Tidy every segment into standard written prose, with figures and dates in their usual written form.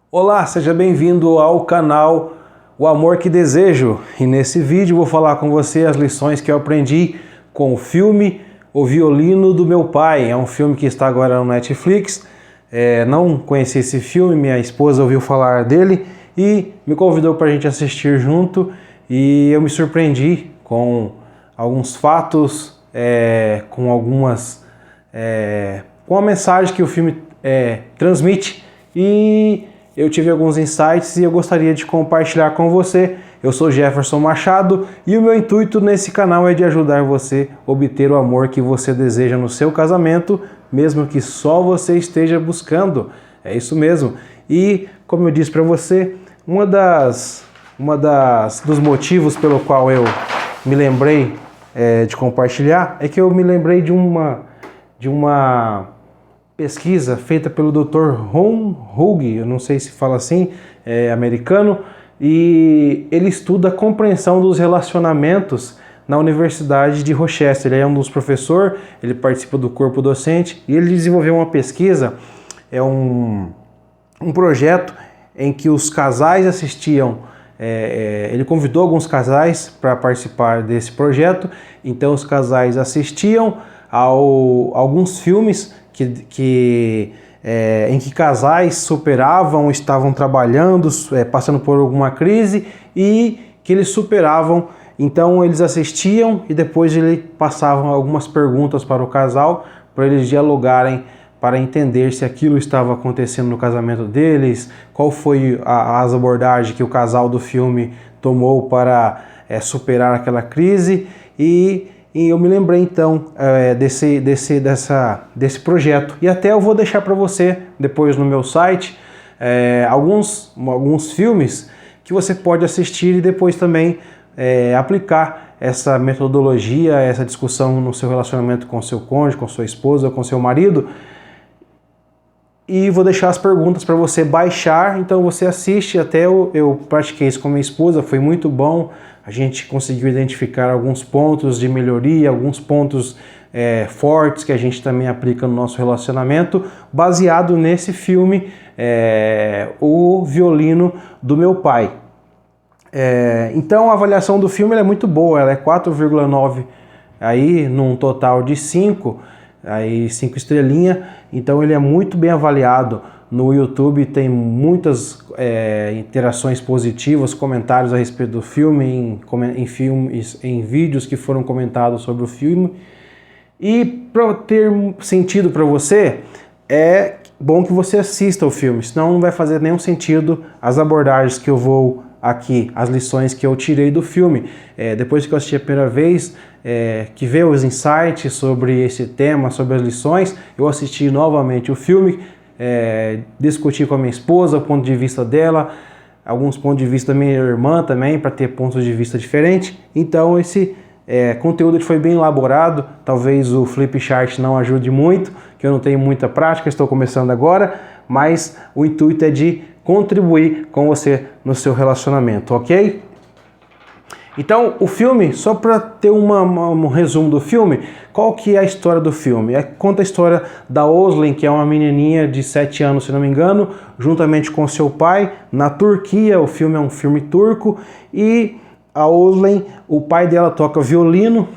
Olá, seja bem-vindo ao canal O Amor que Desejo, e nesse vídeo vou falar com você as lições que eu aprendi com o filme O Violino do Meu Pai. É um filme que está agora no Netflix. Não conheci esse filme, minha esposa ouviu falar dele e me convidou para a gente assistir junto, e eu me surpreendi com alguns fatos, com a mensagem que o filme transmite, e eu tive alguns insights e eu gostaria de compartilhar com você. Eu sou Jefferson Machado e o meu intuito nesse canal é de ajudar você a obter o amor que você deseja no seu casamento, mesmo que só você esteja buscando. É isso mesmo. E como eu disse para você, dos motivos pelo qual eu me lembrei de compartilhar é que eu me lembrei de uma pesquisa feita pelo Dr. Ron Hogue, eu não sei se fala assim, americano, e ele estuda a compreensão dos relacionamentos na Universidade de Rochester. Ele é um dos professores, ele participa do corpo docente, e ele desenvolveu uma pesquisa, um projeto em que os casais assistiam, ele convidou alguns casais para participar desse projeto. Então os casais assistiam a alguns filmes em que casais superavam, estavam trabalhando, passando por alguma crise, e que eles superavam. Então eles assistiam e depois ele passavam algumas perguntas para o casal, para eles dialogarem, para entender se aquilo estava acontecendo no casamento deles, qual foi as abordagens que o casal do filme tomou para superar aquela crise. E eu me lembrei então desse projeto, e até eu vou deixar para você depois no meu site alguns filmes que você pode assistir e depois também aplicar essa metodologia, essa discussão no seu relacionamento com seu cônjuge, com sua esposa, com seu marido. E vou deixar as perguntas para você baixar, então você assiste. Até eu pratiquei isso com minha esposa, foi muito bom. A gente conseguiu identificar alguns pontos de melhoria, alguns pontos fortes que a gente também aplica no nosso relacionamento, baseado nesse filme, O Violino do Meu Pai. Então a avaliação do filme é muito boa, ela é 4,9 aí num total de 5 estrelinhas. Então ele é muito bem avaliado no YouTube, tem muitas interações positivas, comentários a respeito do filme, em vídeos que foram comentados sobre o filme. E para ter sentido para você, é bom que você assista o filme, senão não vai fazer nenhum sentido as abordagens que eu vou aqui, as lições que eu tirei do filme. Depois que eu assisti a primeira vez, que veio os insights sobre esse tema, sobre as lições, eu assisti novamente o filme, discuti com a minha esposa o ponto de vista dela, alguns pontos de vista da minha irmã também, para ter pontos de vista diferentes. Então esse conteúdo foi bem elaborado. Talvez o flipchart não ajude muito, que eu não tenho muita prática, estou começando agora, mas o intuito é de contribuir com você no seu relacionamento, ok? Então, o filme, só para ter um resumo do filme, qual que é a história do filme? Conta a história da Özlem, que é uma menininha de 7 anos, se não me engano, juntamente com seu pai, na Turquia. O filme é um filme turco, e a Özlem, o pai dela toca violino.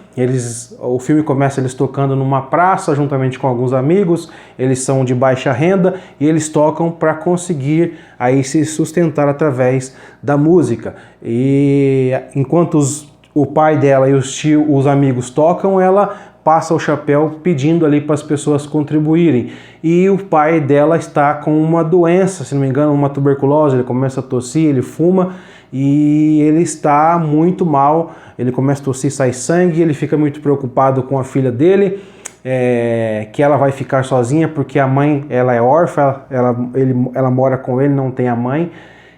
O filme começa eles tocando numa praça, juntamente com alguns amigos. Eles são de baixa renda e eles tocam para conseguir aí se sustentar através da música. E enquanto o pai dela e os amigos tocam, ela passa o chapéu pedindo ali para as pessoas contribuírem. E o pai dela está com uma doença, se não me engano, uma tuberculose. Ele começa a tossir, ele fuma e ele está muito mal. Ele começa a tossir, sai sangue, ele fica muito preocupado com a filha dele, que ela vai ficar sozinha porque a mãe, ela é órfã, ela mora com ele, não tem a mãe.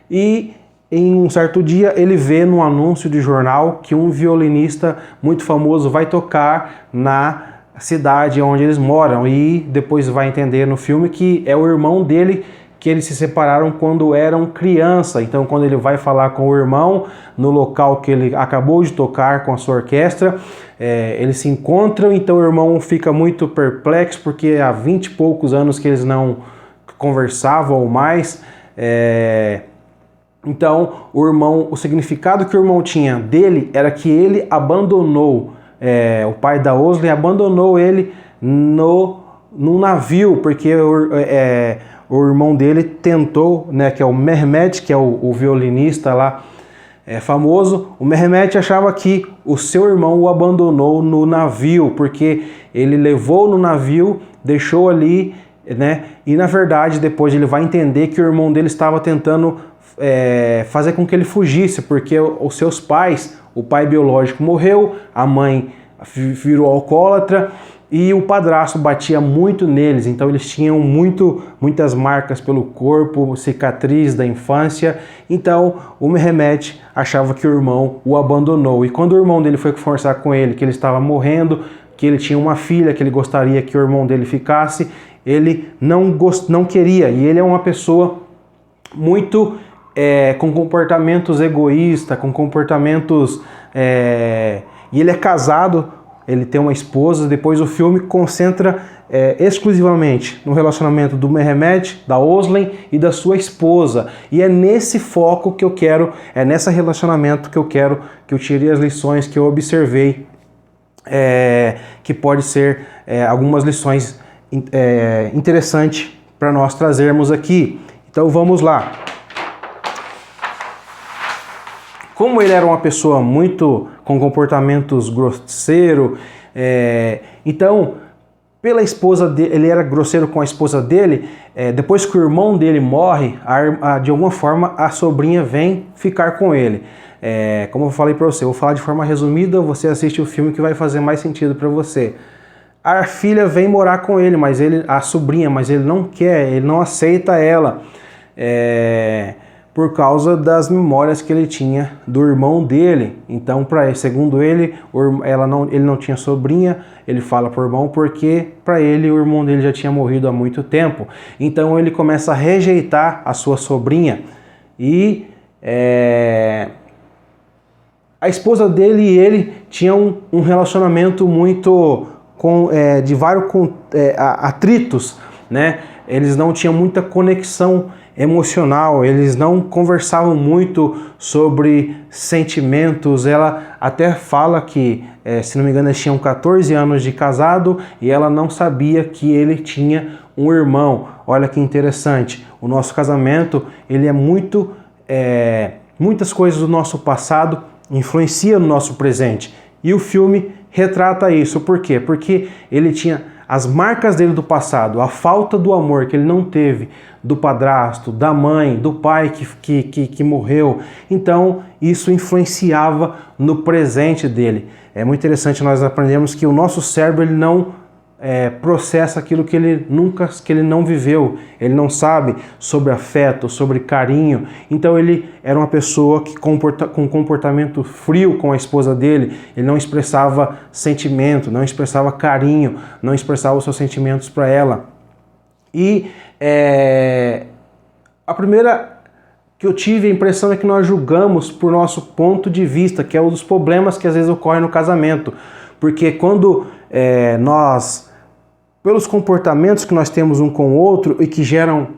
E em um certo dia ele vê num anúncio de jornal que um violinista muito famoso vai tocar na cidade onde eles moram, e depois vai entender no filme que é o irmão dele, que eles se separaram quando eram criança. Então quando ele vai falar com o irmão no local que ele acabou de tocar com a sua orquestra, eles se encontram. Então o irmão fica muito perplexo porque há 20 e poucos anos que eles não conversavam ou mais. Então, o significado que o irmão tinha dele era que ele abandonou, o pai da Osley abandonou ele no navio, porque o irmão dele tentou, né, que é o Mehmet, que é o violinista lá, famoso. O Mehmet achava que o seu irmão o abandonou no navio, porque ele levou no navio, deixou ali, né, e na verdade depois ele vai entender que o irmão dele estava tentando fazer com que ele fugisse, porque os seus pais, o pai biológico morreu, a mãe virou alcoólatra e o padrasto batia muito neles, então eles tinham muitas marcas pelo corpo, cicatriz da infância. Então o Mehmet achava que o irmão o abandonou, e quando o irmão dele foi conversar com ele que ele estava morrendo, que ele tinha uma filha, que ele gostaria que o irmão dele ficasse, ele não queria, e ele é uma pessoa muito com comportamentos egoístas, com comportamentos... e ele é casado, ele tem uma esposa. Depois o filme concentra exclusivamente no relacionamento do Mehmet, da Osley e da sua esposa. E é nesse foco que eu quero, é nesse relacionamento que eu tirei as lições que eu observei, que pode ser algumas lições interessantes para nós trazermos aqui. Então vamos lá. Como ele era uma pessoa muito com comportamentos grosseiros, então, pela esposa dele, ele era grosseiro com a esposa dele. Depois que o irmão dele morre, de alguma forma a sobrinha vem ficar com ele. Como eu falei para você, eu vou falar de forma resumida, você assiste o filme que vai fazer mais sentido para você. A filha vem morar com ele, a sobrinha, mas ele não quer, ele não aceita ela. Por causa das memórias que ele tinha do irmão dele. Então, segundo ele, ele não tinha sobrinha. Ele fala para o irmão porque para ele o irmão dele já tinha morrido há muito tempo. Então ele começa a rejeitar a sua sobrinha. E a esposa dele e ele tinham um relacionamento muito de vários atritos, né? Eles não tinham muita conexão emocional, eles não conversavam muito sobre sentimentos. Ela até fala que, se não me engano, eles tinham 14 anos de casado e ela não sabia que ele tinha um irmão. Olha que interessante, o nosso casamento, ele é muitas coisas do nosso passado influenciam no nosso presente, e o filme retrata isso. Por quê? Porque ele tinha as marcas dele do passado, a falta do amor que ele não teve do padrasto, da mãe, do pai que morreu. Então isso influenciava no presente dele. É muito interessante nós aprendemos que o nosso cérebro ele não processa aquilo que ele não viveu. Ele não sabe sobre afeto, sobre carinho. Então ele era uma pessoa com comportamento frio com a esposa dele. Ele não expressava sentimento, não expressava carinho, não expressava os seus sentimentos para ela. E a primeira que eu tive a impressão é que nós julgamos por nosso ponto de vista, que é um dos problemas que às vezes ocorrem no casamento. Porque quando nós, pelos comportamentos que nós temos um com o outro e que geram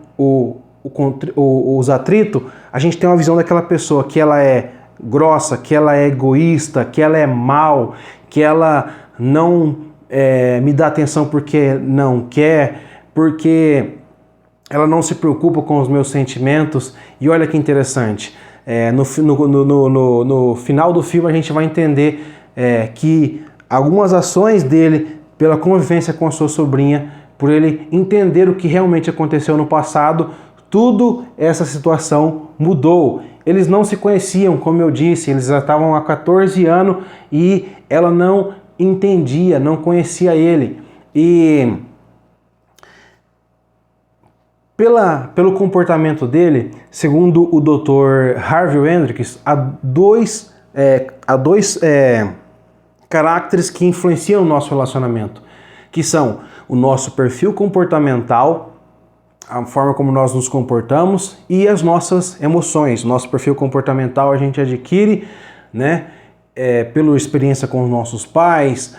os atritos, a gente tem uma visão daquela pessoa que ela é grossa, que ela é egoísta, que ela é mal, que ela não me dá atenção porque não quer, porque ela não se preocupa com os meus sentimentos. E olha que interessante, no final do filme a gente vai entender que algumas ações dele, pela convivência com a sua sobrinha, por ele entender o que realmente aconteceu no passado, tudo essa situação mudou. Eles não se conheciam, como eu disse, eles já estavam há 14 anos e ela não entendia, não conhecia ele. E pelo comportamento dele, segundo o Dr. Harvey Hendricks, há dois caracteres que influenciam o nosso relacionamento, que são o nosso perfil comportamental, a forma como nós nos comportamos, e as nossas emoções. Nosso perfil comportamental a gente adquire, né, pela experiência com os nossos pais,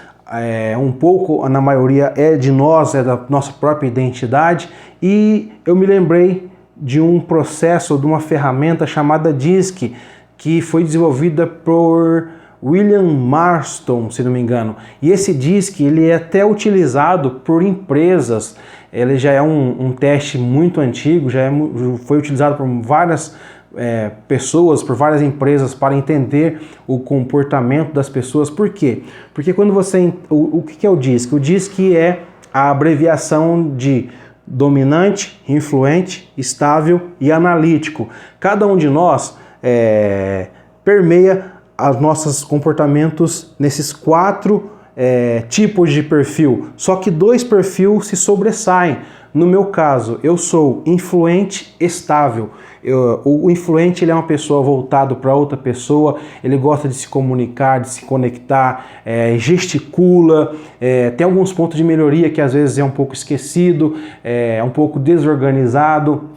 um pouco, na maioria, é de nós, é da nossa própria identidade. E eu me lembrei de um processo, de uma ferramenta chamada DISC, que foi desenvolvida por William Marston, se não me engano. E esse DISC, ele é até utilizado por empresas. Ele já é um teste muito antigo, foi utilizado por várias pessoas, por várias empresas para entender o comportamento das pessoas. Por quê? Porque quando você... O que é o DISC? O DISC é a abreviação de dominante, influente, estável e analítico. Cada um de nós permeia os nossos comportamentos nesses 4 tipos de perfil, só que 2 perfis se sobressaem. No meu caso, eu sou influente estável. O influente, ele é uma pessoa voltado para outra pessoa, ele gosta de se comunicar, de se conectar, gesticula, tem alguns pontos de melhoria que às vezes é um pouco esquecido, é um pouco desorganizado.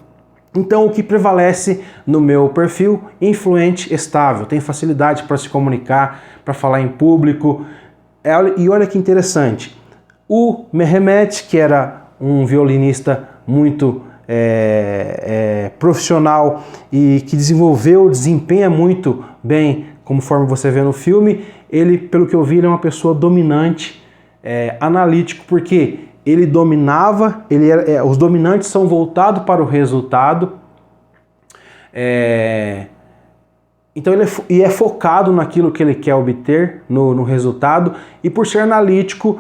Então, o que prevalece no meu perfil? Influente estável, tem facilidade para se comunicar, para falar em público. E olha que interessante, o Mehmet, que era um violinista muito profissional e que desempenha muito bem, conforme você vê no filme, ele, pelo que eu vi, ele é uma pessoa dominante, analítico, porque ele dominava, os dominantes são voltados para o resultado, então ele é focado naquilo que ele quer obter, no resultado, e por ser analítico,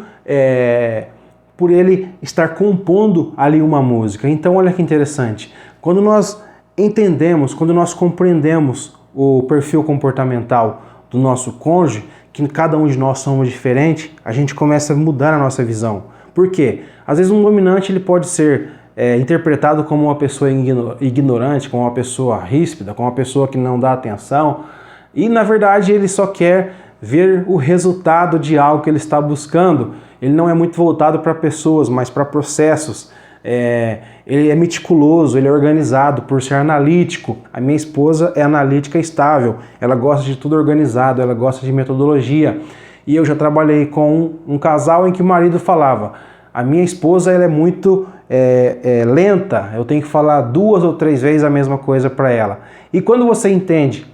por ele estar compondo ali uma música. Então olha que interessante, quando nós entendemos, quando nós compreendemos o perfil comportamental do nosso cônjuge, que cada um de nós somos diferentes, a gente começa a mudar a nossa visão. Por quê? Às vezes um dominante ele pode ser interpretado como uma pessoa ignorante, como uma pessoa ríspida, como uma pessoa que não dá atenção, e na verdade ele só quer ver o resultado de algo que ele está buscando. Ele não é muito voltado para pessoas, mas para processos. Ele é meticuloso, ele é organizado, por ser analítico. A minha esposa é analítica estável, ela gosta de tudo organizado, ela gosta de metodologia. E eu já trabalhei com um casal em que o marido falava: a minha esposa ela é muito lenta, eu tenho que falar 2 ou 3 vezes a mesma coisa para ela. E quando você entende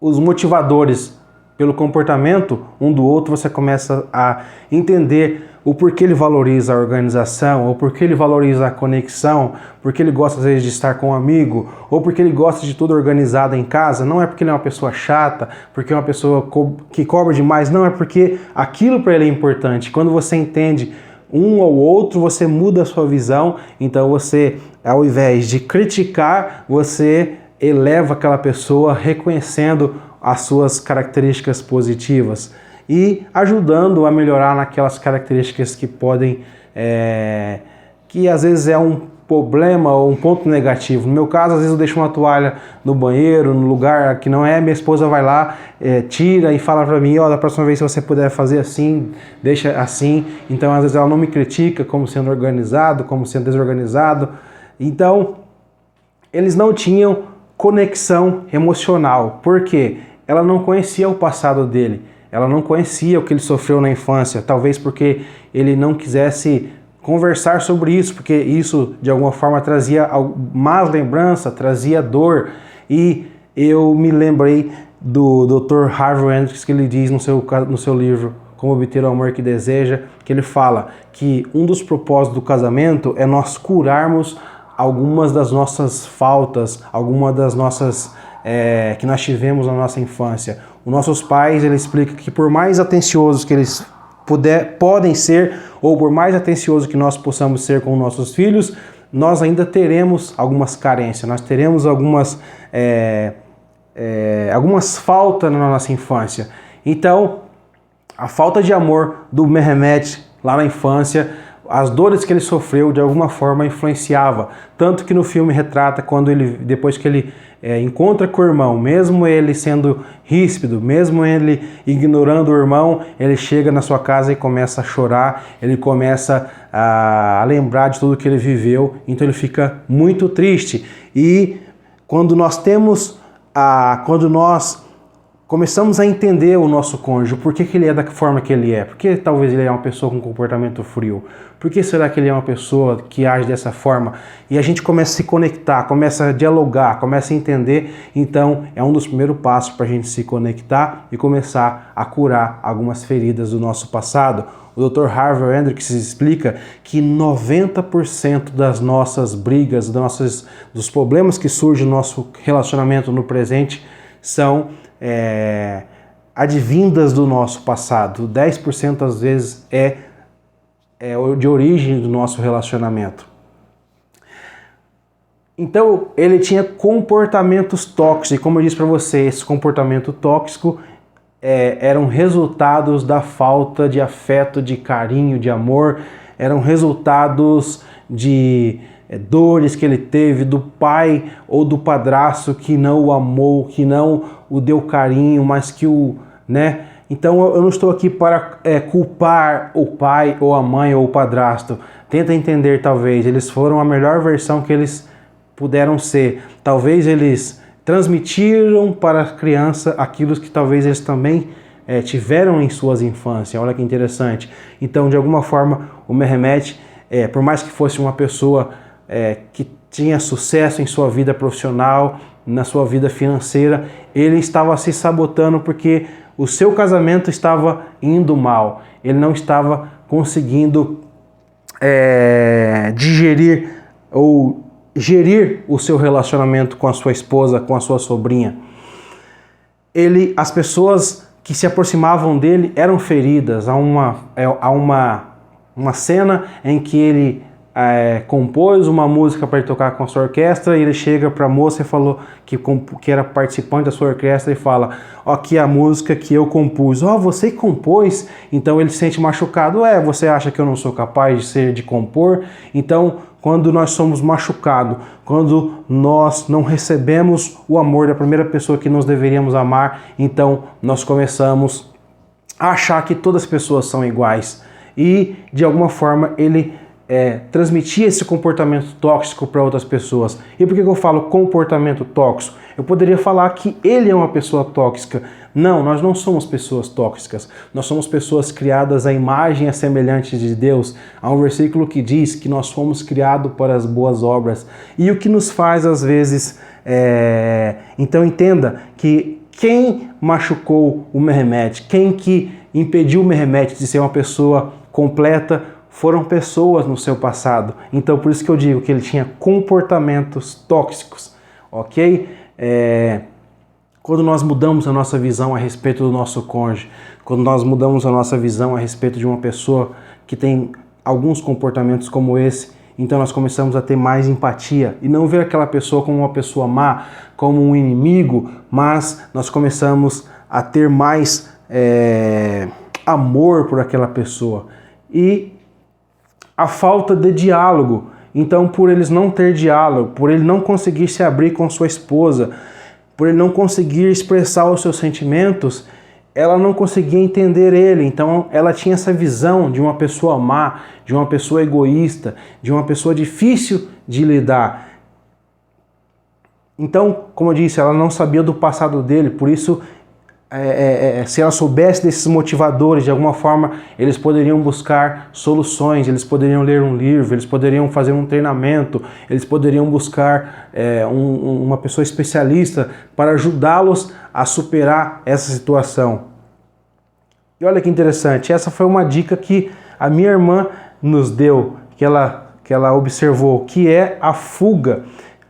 os motivadores pelo comportamento um do outro, você começa a entender o porquê ele valoriza a organização, ou porquê ele valoriza a conexão, porque ele gosta às vezes de estar com um amigo, ou porque ele gosta de tudo organizado em casa. Não é porque ele é uma pessoa chata, porque é uma pessoa que cobra demais, não, é porque aquilo para ele é importante. Quando você entende um ou outro, você muda a sua visão, então você, ao invés de criticar, você eleva aquela pessoa reconhecendo as suas características positivas e ajudando a melhorar naquelas características que podem, que às vezes é um problema ou um ponto negativo. No meu caso, às vezes eu deixo uma toalha no banheiro, no lugar que não é, minha esposa vai lá, tira e fala para mim: ó, da próxima vez se você puder fazer assim, deixa assim. Então às vezes ela não me critica como sendo organizado, como sendo desorganizado. Então eles não tinham conexão emocional. Por quê? Ela não conhecia o passado dele, ela não conhecia o que ele sofreu na infância, talvez porque ele não quisesse conversar sobre isso, porque isso de alguma forma trazia más lembranças, trazia dor. E eu me lembrei do Dr. Harvey Hendricks, que ele diz no seu livro Como Obter o Amor que Deseja, que ele fala que um dos propósitos do casamento é nós curarmos algumas das nossas faltas, algumas das nossas que nós tivemos na nossa infância. Os nossos pais, ele explica que por mais atenciosos que eles podem ser, ou por mais atencioso que nós possamos ser com nossos filhos, nós ainda teremos algumas carências, nós teremos algumas faltas na nossa infância. Então, a falta de amor do Mehmet lá na infância, as dores que ele sofreu de alguma forma influenciava, tanto que no filme retrata quando depois que ele encontra com o irmão, mesmo ele sendo ríspido, mesmo ele ignorando o irmão, ele chega na sua casa e começa a chorar, ele começa a lembrar de tudo que ele viveu, então ele fica muito triste. E quando nós começamos a entender o nosso cônjuge, por que ele é da forma que ele é, por que talvez ele é uma pessoa com comportamento frio, por que será que ele é uma pessoa que age dessa forma, e a gente começa a se conectar, começa a dialogar, começa a entender. Então é um dos primeiros passos para a gente se conectar e começar a curar algumas feridas do nosso passado. O Dr. Harvey Hendricks explica que 90% das nossas brigas, dos problemas que surgem no nosso relacionamento no presente são advindas do nosso passado. 10% às vezes é de origem do nosso relacionamento. Então ele tinha comportamentos tóxicos, e como eu disse para você, esse comportamento tóxico eram resultados da falta de afeto, de carinho, de amor, eram resultados de dores que ele teve do pai ou do padrasto que não o amou, que não o deu carinho, mas que Então eu não estou aqui para culpar o pai ou a mãe ou o padrasto. Tenta entender, talvez eles foram a melhor versão que eles puderam ser. Talvez eles transmitiram para a criança aquilo que talvez eles também tiveram em suas infâncias. Olha que interessante. Então, de alguma forma, o Mehmet, por mais que fosse uma pessoa que tinha sucesso em sua vida profissional, na sua vida financeira, ele estava se sabotando porque o seu casamento estava indo mal. Ele não estava conseguindo digerir ou gerir o seu relacionamento com a sua esposa, com a sua sobrinha. As pessoas que se aproximavam dele eram feridas. Há uma cena em que ele compôs uma música para ele tocar com a sua orquestra, e ele chega para a moça e falou que era participante da sua orquestra e fala: ó, aqui é a música que eu compus. Ó, você compôs? Então ele se sente machucado. Você acha que eu não sou capaz de compor? Então, quando nós somos machucados, quando nós não recebemos o amor da primeira pessoa que nós deveríamos amar, então nós começamos a achar que todas as pessoas são iguais. E, de alguma forma, ele transmitir esse comportamento tóxico para outras pessoas. E por que eu falo comportamento tóxico? Eu poderia falar que ele é uma pessoa tóxica. Não, nós não somos pessoas tóxicas. Nós somos pessoas criadas à imagem e à semelhança de Deus. Há um versículo que diz que nós fomos criados para as boas obras. E o que nos faz, às vezes... Então entenda que quem machucou o Mehmet, quem que impediu o Mehmet de ser uma pessoa completa, foram pessoas no seu passado. Então, por isso que eu digo que ele tinha comportamentos tóxicos, ok? Quando nós mudamos a nossa visão a respeito do nosso cônjuge, quando nós mudamos a nossa visão a respeito de uma pessoa que tem alguns comportamentos como esse, então nós começamos a ter mais empatia e não ver aquela pessoa como uma pessoa má, como um inimigo, mas nós começamos a ter mais amor por aquela pessoa. E a falta de diálogo. Então, por eles não ter diálogo, por ele não conseguir se abrir com sua esposa, por ele não conseguir expressar os seus sentimentos, ela não conseguia entender ele. Então, ela tinha essa visão de uma pessoa má, de uma pessoa egoísta, de uma pessoa difícil de lidar. Então, como eu disse, ela não sabia do passado dele, por isso se ela soubesse desses motivadores, de alguma forma eles poderiam buscar soluções, eles poderiam ler um livro, eles poderiam fazer um treinamento, eles poderiam buscar uma pessoa especialista para ajudá-los a superar essa situação. E olha que interessante, essa foi uma dica que a minha irmã nos deu, que ela observou, que é a fuga.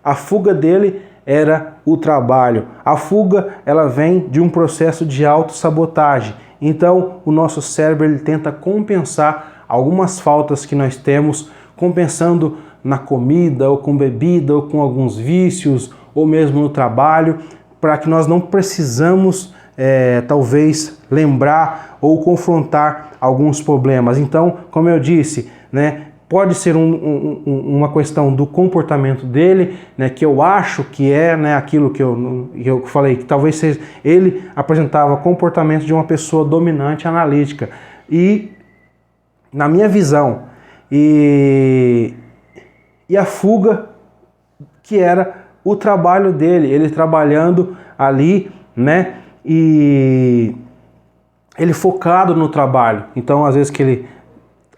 A fuga dele era o trabalho. A fuga, ela vem de um processo de autossabotagem. Então, o nosso cérebro ele tenta compensar algumas faltas que nós temos, compensando na comida, ou com bebida, ou com alguns vícios, ou mesmo no trabalho, para que nós não precisamos, talvez, lembrar ou confrontar alguns problemas. Então, como eu disse, pode ser uma questão do comportamento dele, que eu acho que aquilo que eu falei, que talvez seja, ele apresentava comportamento de uma pessoa dominante, analítica. E, na minha visão, e a fuga, que era o trabalho dele, ele trabalhando ali, e ele focado no trabalho. Então, às vezes que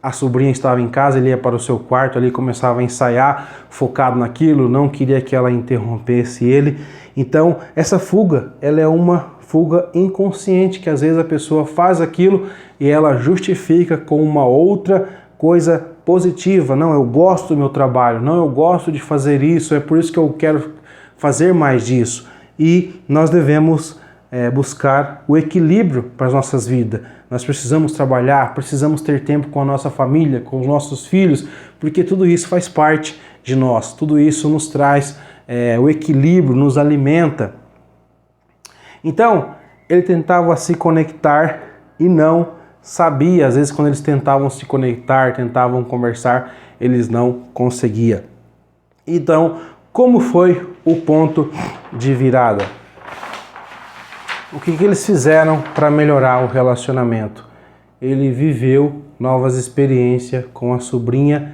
a sobrinha estava em casa, ele ia para o seu quarto ali, começava a ensaiar, focado naquilo, não queria que ela interrompesse ele. Então, essa fuga, ela é uma fuga inconsciente, que às vezes a pessoa faz aquilo e ela justifica com uma outra coisa positiva. Não, eu gosto do meu trabalho, não, eu gosto de fazer isso, é por isso que eu quero fazer mais disso. E nós devemos buscar o equilíbrio para as nossas vidas. Nós precisamos trabalhar, precisamos ter tempo com a nossa família, com os nossos filhos, porque tudo isso faz parte de nós, tudo isso nos traz o equilíbrio, nos alimenta. Então, ele tentava se conectar e não sabia. Às vezes, quando eles tentavam se conectar, tentavam conversar, eles não conseguiam. Então, como foi o ponto de virada? O que eles fizeram para melhorar o relacionamento? Ele viveu novas experiências com a sobrinha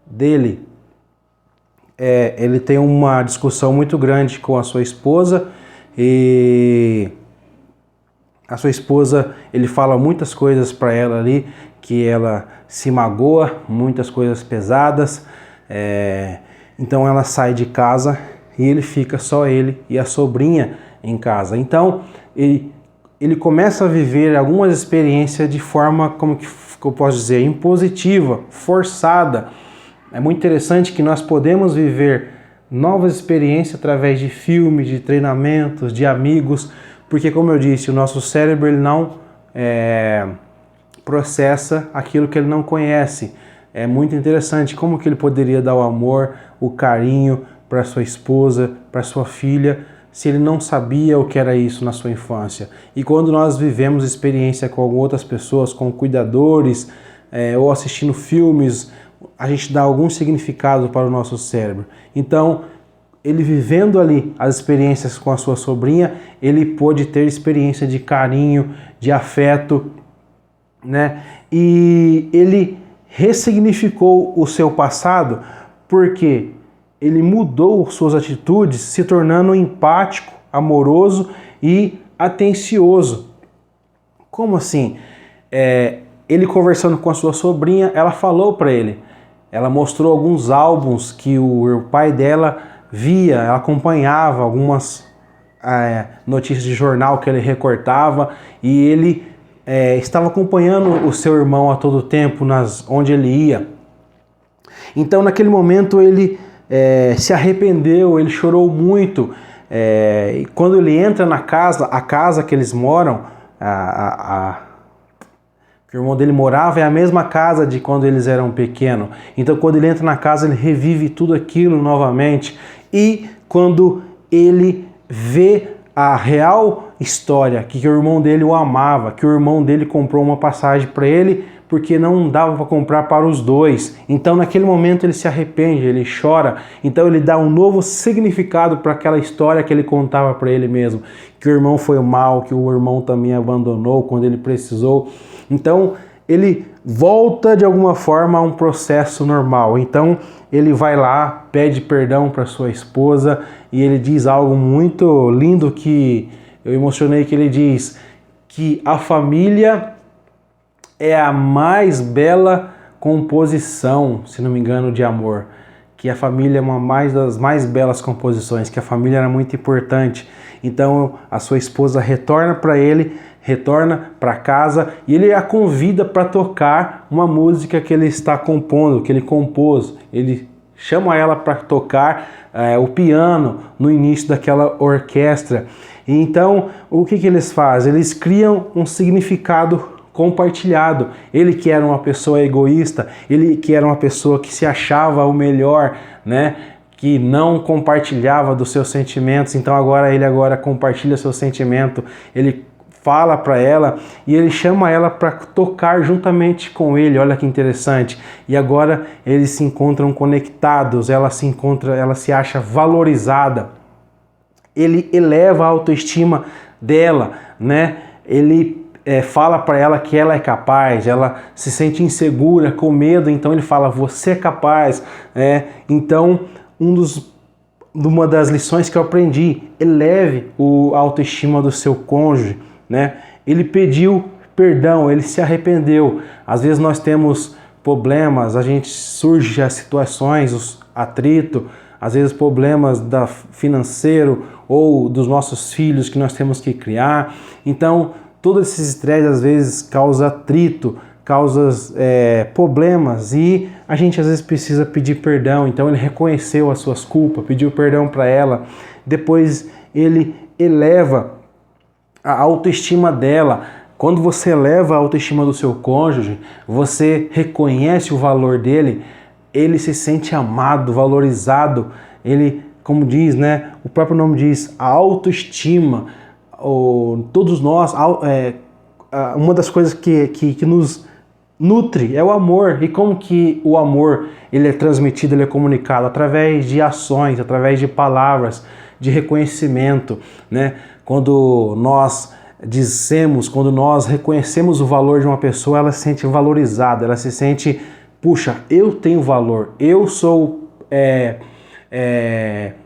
dele. Ele tem uma discussão muito grande com a sua esposa e a sua esposa, ele fala muitas coisas para ela ali, que ela se magoa, muitas coisas pesadas. Então ela sai de casa e ele fica só ele e a sobrinha em casa. Então ele começa a viver algumas experiências de forma, como que eu posso dizer, impositiva, forçada. É muito interessante que nós podemos viver novas experiências através de filmes, de treinamentos, de amigos, porque, como eu disse, o nosso cérebro ele não processa aquilo que ele não conhece. É muito interessante como que ele poderia dar o amor, o carinho para sua esposa, para sua filha, se ele não sabia o que era isso na sua infância. E quando nós vivemos experiência com outras pessoas, com cuidadores, ou assistindo filmes, a gente dá algum significado para o nosso cérebro. Então, ele vivendo ali as experiências com a sua sobrinha, ele pôde ter experiência de carinho, de afeto, né? E ele ressignificou o seu passado, porque ele mudou suas atitudes, se tornando empático, amoroso e atencioso. Como assim? Ele conversando com a sua sobrinha, ela falou para ele, ela mostrou alguns álbuns que o pai dela via, ela acompanhava algumas notícias de jornal que ele recortava, e ele estava acompanhando o seu irmão a todo tempo, onde ele ia. Então naquele momento ele se arrependeu, ele chorou muito. E quando ele entra na casa, a casa que eles moram, que o irmão dele morava, é a mesma casa de quando eles eram pequenos. Então quando ele entra na casa, ele revive tudo aquilo novamente. E quando ele vê a real história, que o irmão dele o amava, que o irmão dele comprou uma passagem para ele, porque não dava para comprar para os dois. Então naquele momento ele se arrepende, ele chora. Então ele dá um novo significado para aquela história que ele contava para ele mesmo. Que o irmão foi mal, que o irmão também abandonou quando ele precisou. Então ele volta de alguma forma a um processo normal. Então ele vai lá, pede perdão para sua esposa e ele diz algo muito lindo que eu emocionei, que ele diz que a família é a mais bela composição, se não me engano, de amor. Que a família é uma das mais belas composições, que a família era muito importante. Então a sua esposa retorna para ele, retorna para casa e ele a convida para tocar uma música que ele está compondo, que ele compôs. Ele chama ela para tocar o piano no início daquela orquestra. E então o que eles fazem? Eles criam um significado compartilhado. Ele que era uma pessoa egoísta, ele que era uma pessoa que se achava o melhor, né? Que não compartilhava dos seus sentimentos, então ele compartilha seu sentimento, ele fala para ela e ele chama ela para tocar juntamente com ele. Olha que interessante. E agora eles se encontram conectados, ela se acha valorizada. Ele eleva a autoestima dela, né? Ele fala para ela que ela é capaz, ela se sente insegura, com medo, então ele fala, você é capaz. Então, um dos uma das lições que eu aprendi: eleve a autoestima do seu cônjuge, né? Ele pediu perdão, ele se arrependeu. Às vezes nós temos problemas, a gente surge as situações, os atritos, às vezes problemas financeiro ou dos nossos filhos que nós temos que criar. Então, todos esses estresses às vezes causa atrito, causa problemas, e a gente às vezes precisa pedir perdão. Então ele reconheceu as suas culpas, pediu perdão para ela, depois ele eleva a autoestima dela. Quando você eleva a autoestima do seu cônjuge, você reconhece o valor dele, ele se sente amado, valorizado. Ele, como diz, né, o próprio nome diz, a autoestima. Todos nós, uma das coisas que nos nutre é o amor. E como que o amor ele é transmitido, ele é comunicado? Através de ações, através de palavras, de reconhecimento, né? Quando nós reconhecemos o valor de uma pessoa, ela se sente valorizada, ela se sente, puxa, eu tenho valor, eu sou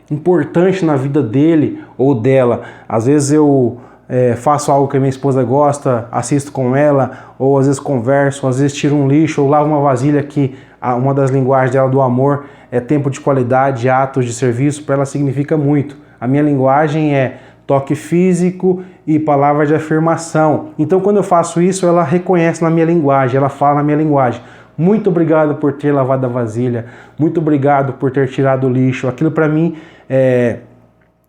importante na vida dele ou dela. Às vezes eu faço algo que a minha esposa gosta, assisto com ela, ou às vezes converso, às vezes tiro um lixo ou lavo uma vasilha, que uma das linguagens dela do amor é tempo de qualidade, atos de serviço. Para ela significa muito. A minha linguagem é toque físico e palavra de afirmação. Então quando eu faço isso, ela reconhece na minha linguagem, ela fala na minha linguagem: muito obrigado por ter lavado a vasilha, muito obrigado por ter tirado o lixo. Aquilo para mim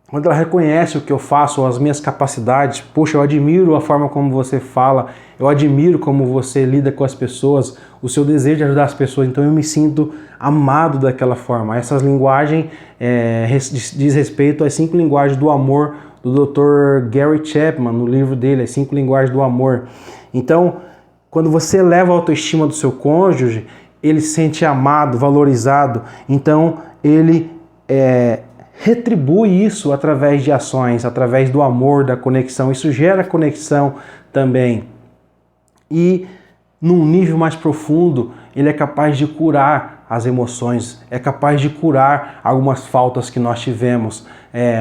quando ela reconhece o que eu faço, as minhas capacidades, poxa, eu admiro a forma como você fala, eu admiro como você lida com as pessoas, o seu desejo de ajudar as pessoas, então eu me sinto amado daquela forma. Essas linguagens diz respeito às 5 linguagens do amor do Dr. Gary Chapman, no livro dele, as 5 linguagens do amor. Então, quando você eleva a autoestima do seu cônjuge, ele se sente amado, valorizado, então ele retribui isso através de ações, através do amor, da conexão. Isso gera conexão também. E num nível mais profundo, ele é capaz de curar as emoções, é capaz de curar algumas faltas que nós tivemos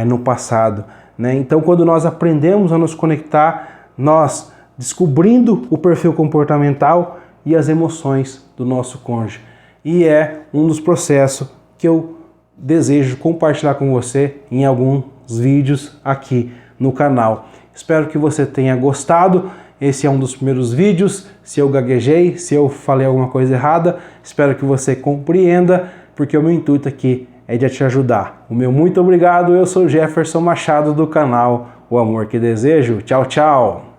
no passado, né? Então, quando nós aprendemos a nos conectar, nós descobrindo o perfil comportamental e as emoções do nosso cônjuge. E é um dos processos que eu desejo compartilhar com você em alguns vídeos aqui no canal. Espero que você tenha gostado. Esse é um dos primeiros vídeos. Se eu gaguejei, se eu falei alguma coisa errada, espero que você compreenda, porque o meu intuito aqui é de te ajudar. O meu muito obrigado. Eu sou Jefferson Machado, do canal O Amor que Desejo. Tchau, tchau!